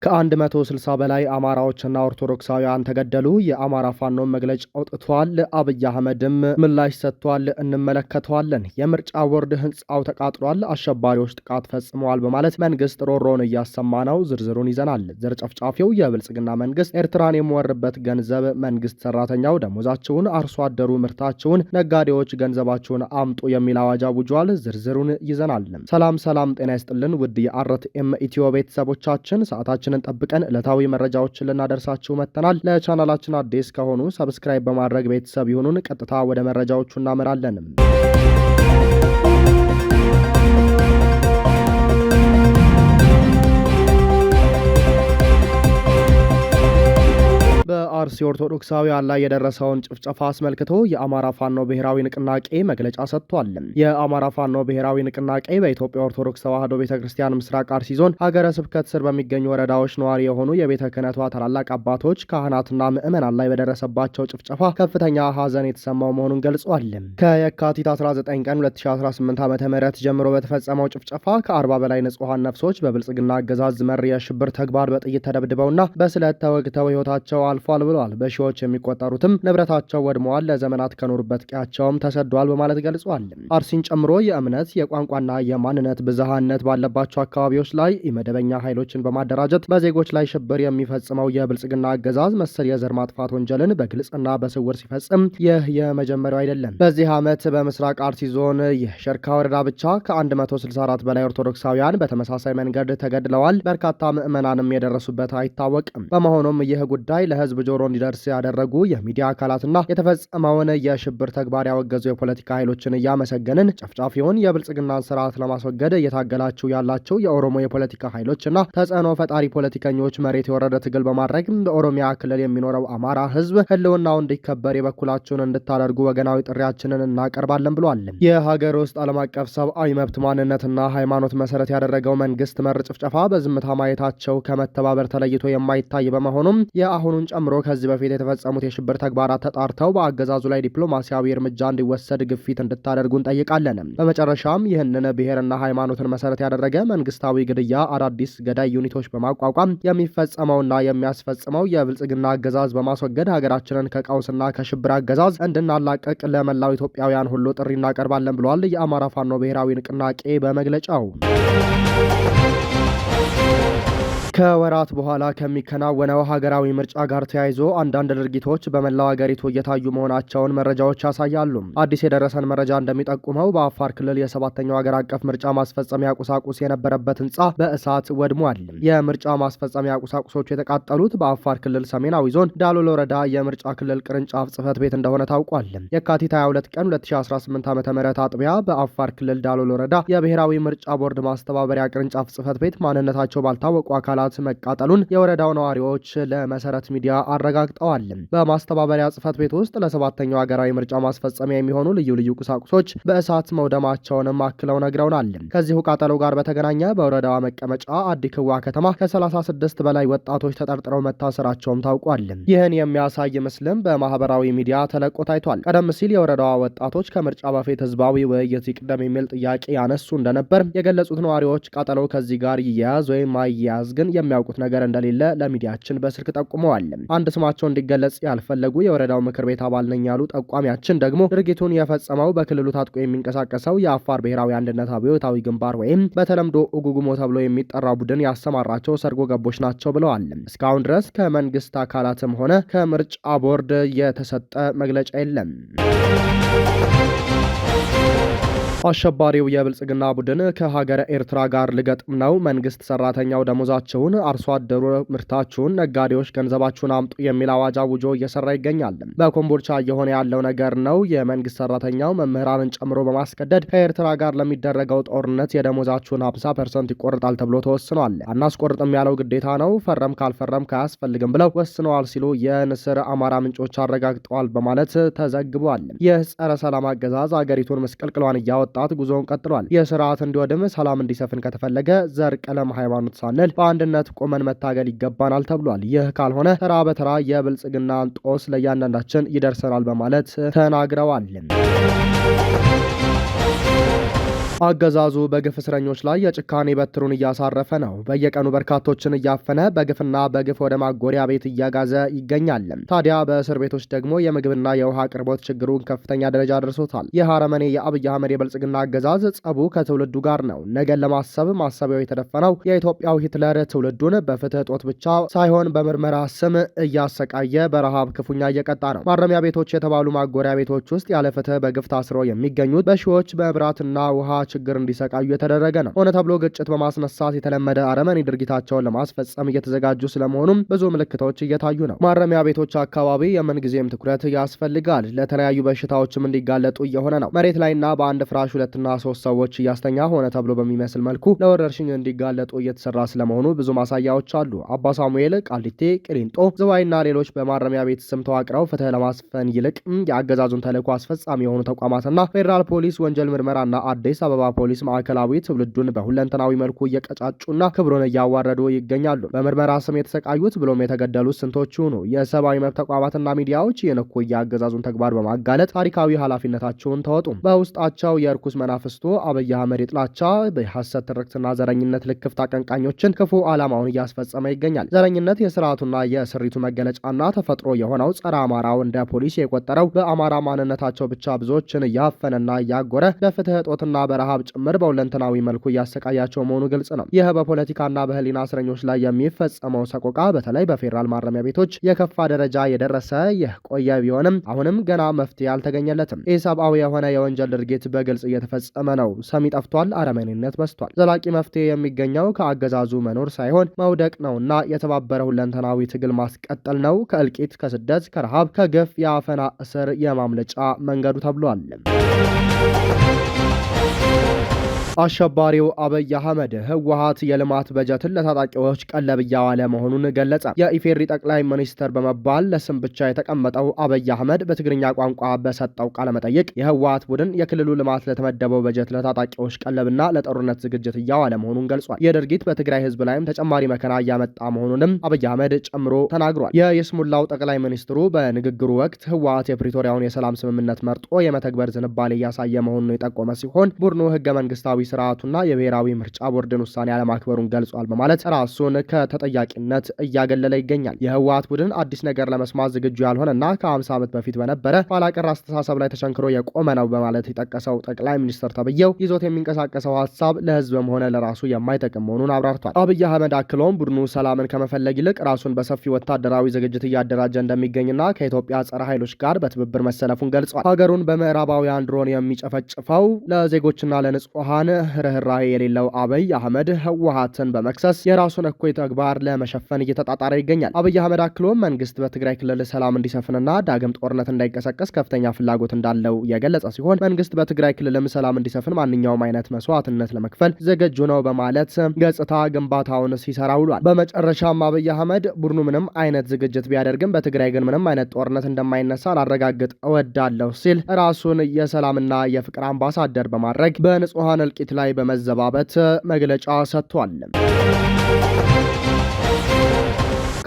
ከ160 በላይ አማራዎችና ኦርቶዶክሳውያን ተገደሉ። የአማራ ፋኖ መግለጫ አውጥቷል። አብይ አህመድም ምላሽ ሰጥቷል። እንመለከተዋለን። የምርጫ ቦርድ ህንጻው ተቃጥሏል፣ አሸባሪዎች ጥቃት ፈጽመዋል በማለት መንግስት ሮሮን እያሰማ ነው። ዝርዝሩን ይዘናል። ዘር ጨፍጫፊው የብልጽግና መንግስት ኤርትራን የሚወርበት ገንዘብ መንግስት ሰራተኛው ደሞዛቸውን፣ አርሶ አደሩ ምርታቸውን፣ ነጋዴዎች ገንዘባቸውን አምጡ የሚል አዋጅ አውጇል። ዝርዝሩን ይዘናል። ሰላም ጤና ይስጥልን ውድ የአርትኤም ኢትዮ ቤተሰቦቻችን ሰዓታችን ጠብቀን ዕለታዊ መረጃዎችን ልናደርሳችሁ መጥተናል። ለቻናላችን አዲስ ከሆኑ ሰብስክራይብ በማድረግ ቤተሰብ ይሁኑን። ቀጥታ ወደ መረጃዎቹ እናመራለን። በአርሲ ኦርቶዶክሳውያን ላይ የደረሰውን ጭፍጨፋ አስመልክቶ የአማራ ፋኖ ብሔራዊ ንቅናቄ መግለጫ ሰጥቷል። የአማራ ፋኖ ብሔራዊ ንቅናቄ በኢትዮጵያ ኦርቶዶክስ ተዋሕዶ ቤተክርስቲያን ምስራቅ አርሲ ዞን ሀገረ ስብከት ስር በሚገኙ ወረዳዎች ነዋሪ የሆኑ የቤተ ክህነቷ ታላላቅ አባቶች፣ ካህናትና ምዕመናን ላይ በደረሰባቸው ጭፍጨፋ ከፍተኛ ሐዘን የተሰማው መሆኑን ገልጿል። ከየካቲት 19 ቀን 2018 ዓ.ም ጀምሮ በተፈጸመው ጭፍጨፋ ከ40 በላይ ንጹሐን ነፍሶች በብልጽግና አገዛዝ መር የሽብር ተግባር በጥይት ተደብድበውና በስለት ተወግተው ሕይወታቸው አልፏል ብሏል። በሺዎች የሚቆጠሩትም ንብረታቸው ወድመዋል፣ ለዘመናት ከኖሩበት ቀያቸውም ተሰዷል በማለት ገልጿል። አርሲን ጨምሮ የእምነት የቋንቋና የማንነት ብዝሃነት ባለባቸው አካባቢዎች ላይ የመደበኛ ኃይሎችን በማደራጀት በዜጎች ላይ ሽብር የሚፈጽመው የብልጽግና አገዛዝ መሰል የዘር ማጥፋት ወንጀልን በግልጽና በስውር ሲፈጽም ይህ የመጀመሪያው አይደለም። በዚህ ዓመት በምስራቅ አርሲ ዞን የሸርካ ወረዳ ብቻ ከ164 በላይ ኦርቶዶክሳውያን በተመሳሳይ መንገድ ተገድለዋል። በርካታ ምዕመናንም የደረሱበት አይታወቅም። በመሆኑም ይህ ጉዳይ ለህዝብ ጆሮ እንዲደርስ ያደረጉ የሚዲያ አካላትና የተፈጸመውን የሽብር ተግባር ያወገዙ የፖለቲካ ኃይሎችን እያመሰገንን ጨፍጫፊውን የብልጽግናን ስርዓት ለማስወገድ እየታገላችሁ ያላቸው የኦሮሞ የፖለቲካ ኃይሎችና ተጽዕኖ ፈጣሪ ፖለቲከኞች መሬት የወረደ ትግል በማድረግ በኦሮሚያ ክልል የሚኖረው አማራ ህዝብ ህልውናው እንዲከበር የበኩላችሁን እንድታደርጉ ወገናዊ ጥሪያችንን እናቀርባለን ብሏል። የሀገር ውስጥ ዓለም አቀፍ ሰብአዊ መብት ማንነትና ሃይማኖት መሰረት ያደረገው መንግስት መር ጭፍጨፋ በዝምታ ማየታቸው ከመተባበር ተለይቶ የማይታይ በመሆኑም የአሁኑን ጨምሮ ከዚህ በፊት የተፈጸሙት የሽብር ተግባራት ተጣርተው በአገዛዙ ላይ ዲፕሎማሲያዊ እርምጃ እንዲወሰድ ግፊት እንድታደርጉ እንጠይቃለን። በመጨረሻም ይህንን ብሔርና ሃይማኖትን መሰረት ያደረገ መንግስታዊ ግድያ አዳዲስ ገዳይ ዩኒቶች በማቋቋም የሚፈጸመውና የሚያስፈጽመው የብልጽግና አገዛዝ በማስወገድ ሀገራችንን ከቀውስና ከሽብር አገዛዝ እንድናላቀቅ ለመላው ኢትዮጵያውያን ሁሉ ጥሪ እናቀርባለን ብሏል የአማራ ፋኖ ብሔራዊ ንቅናቄ በመግለጫው። ከወራት በኋላ ከሚከናወነው ሀገራዊ ምርጫ ጋር ተያይዞ አንዳንድ ድርጊቶች በመላው ሀገሪቱ እየታዩ መሆናቸውን መረጃዎች ያሳያሉ። አዲስ የደረሰን መረጃ እንደሚጠቁመው በአፋር ክልል የ7ኛው ሀገር አቀፍ ምርጫ ማስፈጸሚያ ቁሳቁስ የነበረበት ህንፃ በእሳት ወድሟል። የምርጫ ማስፈጸሚያ ቁሳቁሶቹ የተቃጠሉት በአፋር ክልል ሰሜናዊ ዞን ዳሎል ወረዳ የምርጫ ክልል ቅርንጫፍ ጽህፈት ቤት እንደሆነ ታውቋል። የካቲት 22 ቀን 2018 ዓ.ም አጥቢያ በአፋር ክልል ዳሎል ወረዳ የብሔራዊ ምርጫ ቦርድ ማስተባበሪያ ቅርንጫፍ ጽህፈት ቤት ማንነታቸው ባልታወቁ አካላት መቃጠሉን የወረዳው ነዋሪዎች ለመሰረት ሚዲያ አረጋግጠዋል። በማስተባበሪያ ጽህፈት ቤት ውስጥ ለ7ኛው ሀገራዊ ምርጫ ማስፈጸሚያ የሚሆኑ ልዩ ቁሳቁሶች በእሳት መውደማቸውንም አክለው ነግረውናል። ከዚሁ ቃጠሎ ጋር በተገናኘ በወረዳዋ መቀመጫ አዲክዋ ከተማ ከ36 በላይ ወጣቶች ተጠርጥረው መታሰራቸውም ታውቋል። ይህን የሚያሳይ ምስልም በማህበራዊ ሚዲያ ተለቆ ታይቷል። ቀደም ሲል የወረዳዋ ወጣቶች ከምርጫ በፊት ህዝባዊ ውይይት ይቅደም የሚል ጥያቄ ያነሱ እንደነበር የገለጹት ነዋሪዎች ቃጠሎ ከዚህ ጋር ይያያዝ ወይም አይያያዝ ግን የሚያውቁት ነገር እንደሌለ ለሚዲያችን በስልክ ጠቁመዋል። አንድ ስማቸው እንዲገለጽ ያልፈለጉ የወረዳው ምክር ቤት አባል ነኝ ያሉ ጠቋሚያችን ደግሞ ድርጊቱን የፈጸመው በክልሉ ታጥቆ የሚንቀሳቀሰው የአፋር ብሔራዊ አንድነት አብዮታዊ ግንባር ወይም በተለምዶ ኡጉጉሞ ተብሎ የሚጠራው ቡድን ያሰማራቸው ሰርጎ ገቦች ናቸው ብለዋል። እስካሁን ድረስ ከመንግስት አካላትም ሆነ ከምርጫ ቦርድ የተሰጠ መግለጫ የለም። አሸባሪው የብልጽግና ቡድን ከሀገረ ኤርትራ ጋር ሊገጥም ነው። መንግስት ሰራተኛው ደሞዛቸውን፣ አርሶ አደሩ ምርታችሁን፣ ነጋዴዎች ገንዘባችሁን አምጡ የሚል አዋጅ አውጆ እየሰራ ይገኛል። በኮምቦልቻ እየሆነ ያለው ነገር ነው። የመንግስት ሰራተኛው መምህራንን ጨምሮ በማስገደድ ከኤርትራ ጋር ለሚደረገው ጦርነት የደሞዛችሁን 50% ይቆርጣል ተብሎ ተወስኗል። አናስቆርጥም ያለው ግዴታ ነው፣ ፈረም ካልፈረም ካያስፈልግም ብለው ወስነዋል ሲሉ የንስር አማራ ምንጮች አረጋግጠዋል በማለት ተዘግቧል። ይህ ጸረ ሰላም አገዛዝ አገሪቱን ምስቅልቅሏን እያወጣ ጉዞውን ቀጥሏል። የስርዓት እንዲወድም ሰላም እንዲሰፍን ከተፈለገ ዘር፣ ቀለም፣ ሃይማኖት ሳንል በአንድነት ቆመን መታገል ይገባናል ተብሏል። ይህ ካልሆነ ተራ በተራ የብልጽግናን ጦስ ለእያንዳንዳችን ይደርሰናል በማለት ተናግረዋል። አገዛዙ በግፍ እስረኞች ላይ የጭካኔ በትሩን እያሳረፈ ነው። በየቀኑ በርካቶችን እያፈነ በግፍና በግፍ ወደ ማጎሪያ ቤት እያጋዘ ይገኛል። ታዲያ በእስር ቤቶች ደግሞ የምግብና የውሃ አቅርቦት ችግሩን ከፍተኛ ደረጃ ደርሶታል። ይህ አረመኔ የአብይ አህመድ የብልጽግና አገዛዝ ጸቡ ከትውልዱ ጋር ነው። ነገን ለማሰብ ማሰቢያው የተደፈነው የኢትዮጵያው ሂትለር ትውልዱን በፍትህ እጦት ብቻ ሳይሆን በምርመራ ስም እያሰቃየ በረሃብ ክፉኛ እየቀጣ ነው። ማረሚያ ቤቶች የተባሉ ማጎሪያ ቤቶች ውስጥ ያለ ፍትህ በግፍ ታስረው የሚገኙት በሺዎች በመብራትና ውሃ ችግር እንዲሰቃዩ የተደረገ ነው። ሆነ ተብሎ ግጭት በማስነሳት የተለመደ አረመኔ ድርጊታቸውን ለማስፈጸም እየተዘጋጁ ስለመሆኑም ብዙ ምልክቶች እየታዩ ነው። ማረሚያ ቤቶች አካባቢ የምንጊዜም ትኩረት ያስፈልጋል። ለተለያዩ በሽታዎችም እንዲጋለጡ እየሆነ ነው። መሬት ላይና በአንድ ፍራሽ 2 እና 3 ሰዎች እያስተኛ ሆነ ተብሎ በሚመስል መልኩ ለወረርሽኝ እንዲጋለጡ እየተሰራ ስለመሆኑ ብዙ ማሳያዎች አሉ። አባ ሳሙኤል፣ ቃሊቴ፣ ቅሊንጦ፣ ዝዋይና ሌሎች በማረሚያ ቤት ስም ተዋቅረው ፍትህ ለማስፈን ይልቅ የአገዛዙን ተልዕኮ አስፈጻሚ የሆኑ ተቋማትና ፌዴራል ፖሊስ፣ ወንጀል ምርመራና አዲስ አበባ ፖሊስ ማዕከላዊ ትውልዱን በሁለንተናዊ መልኩ እየቀጫጩና ክብሩን እያዋረዱ ይገኛሉ። በምርመራ ስም የተሰቃዩት ብሎም የተገደሉት ስንቶቹ ነው? የሰብአዊ መብት ተቋማትና ሚዲያዎች ይህን እኩይ የአገዛዙን ተግባር በማጋለጥ ታሪካዊ ኃላፊነታቸውን ተወጡ። በውስጣቸው የእርኩስ መናፍስቱ አብይ አህመድ የጥላቻ በሐሰት ትርክትና ዘረኝነት ልክፍት አቀንቃኞችን ክፉ ዓላማውን እያስፈጸመ ይገኛል። ዘረኝነት የስርዓቱና የስሪቱ መገለጫና ተፈጥሮ የሆነው ጸረ አማራው እንደ ፖሊሲ የቆጠረው በአማራ ማንነታቸው ብቻ ብዙዎችን እያፈነና እያጎረ በፍትህ እጦትና በረሃብ ጭምር በሁለንተናዊ መልኩ እያሰቃያቸው መሆኑ ግልጽ ነው። ይህ በፖለቲካና በህሊና እስረኞች ላይ የሚፈጸመው ሰቆቃ በተለይ በፌዴራል ማረሚያ ቤቶች የከፋ ደረጃ የደረሰ የቆየ ቢሆንም አሁንም ገና መፍትሄ አልተገኘለትም። ኢሰብአዊ የሆነ የወንጀል ድርጊት በግልጽ እየተፈጸመ ነው። ሰሚ ጠፍቷል። አረመኔነት በዝቷል። ዘላቂ መፍትሄ የሚገኘው ከአገዛዙ መኖር ሳይሆን መውደቅ ነውና የተባበረ ሁለንተናዊ ትግል ማስቀጠል ነው። ከእልቂት፣ ከስደት፣ ከረሃብ፣ ከግፍ፣ የአፈና እስር የማምለጫ መንገዱ ተብሏል። አሸባሪው አብይ አህመድ ህወሓት የልማት በጀትን ለታጣቂዎች ቀለብ እያዋለ መሆኑን ገለጸ። የኢፌዴሪ ጠቅላይ ሚኒስትር በመባል ለስም ብቻ የተቀመጠው አብይ አህመድ በትግርኛ ቋንቋ በሰጠው ቃለ መጠይቅ የህወሓት ቡድን የክልሉ ልማት ለተመደበው በጀት ለታጣቂዎች ቀለብና ለጦርነት ዝግጅት እያዋለ መሆኑን ገልጿል። ይህ ድርጊት በትግራይ ህዝብ ላይም ተጨማሪ መከራ እያመጣ መሆኑንም አብይ አህመድ ጨምሮ ተናግሯል። የይስሙላው ጠቅላይ ሚኒስትሩ በንግግሩ ወቅት ህወሓት የፕሪቶሪያውን የሰላም ስምምነት መርጦ የመተግበር ዝንባሌ እያሳየ መሆኑን የጠቆመ ሲሆን ቡድኑ ህገ መንግስታዊ ስርዓቱና የብሔራዊ ምርጫ ቦርድን ውሳኔ አለማክበሩን ገልጿል በማለት ራሱን ከተጠያቂነት እያገለለ ይገኛል። የህወሓት ቡድን አዲስ ነገር ለመስማት ዝግጁ ያልሆነና ከ50 ዓመት በፊት በነበረ ኋላቀር አስተሳሰብ ላይ ተሸንክሮ የቆመ ነው በማለት የጠቀሰው ጠቅላይ ሚኒስትር ተብዬው ይዞት የሚንቀሳቀሰው ሀሳብ ለህዝብም ሆነ ለራሱ የማይጠቅም መሆኑን አብራርቷል። አብይ አህመድ አክሎም ቡድኑ ሰላምን ከመፈለግ ይልቅ ራሱን በሰፊ ወታደራዊ ዝግጅት እያደራጀ እንደሚገኝና ከኢትዮጵያ ጸረ ኃይሎች ጋር በትብብር መሰለፉን ገልጿል። ሀገሩን በምዕራባውያን ድሮን የሚጨፈጭፈው ለዜጎችና ለንጹሃን ርህራሄ የሌለው አብይ አህመድ ህወሓትን በመክሰስ የራሱን እኩይ ተግባር ለመሸፈን እየተጣጣረ ይገኛል። አብይ አህመድ አክሎም መንግስት በትግራይ ክልል ሰላም እንዲሰፍንና ዳግም ጦርነት እንዳይቀሰቀስ ከፍተኛ ፍላጎት እንዳለው የገለጸ ሲሆን መንግስት በትግራይ ክልልም ሰላም እንዲሰፍን ማንኛውም አይነት መስዋዕትነት ለመክፈል ዝግጁ ነው በማለት ገጽታ ግንባታውን ሲሰራ ውሏል። በመጨረሻም አብይ አህመድ ቡድኑ ምንም አይነት ዝግጅት ቢያደርግም በትግራይ ግን ምንም አይነት ጦርነት እንደማይነሳ ላረጋግጥ እወዳለሁ ሲል ራሱን የሰላምና የፍቅር አምባሳደር በማድረግ በንጹሃን እልቂት ላይ በመዘባበት መግለጫ ሰጥቷል።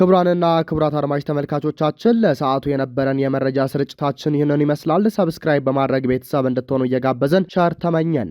ክቡራንና ክቡራት አድማጭ ተመልካቾቻችን ለሰዓቱ የነበረን የመረጃ ስርጭታችን ይህንን ይመስላል። ሰብስክራይብ በማድረግ ቤተሰብ እንድትሆኑ እየጋበዘን ሸር ተመኘን።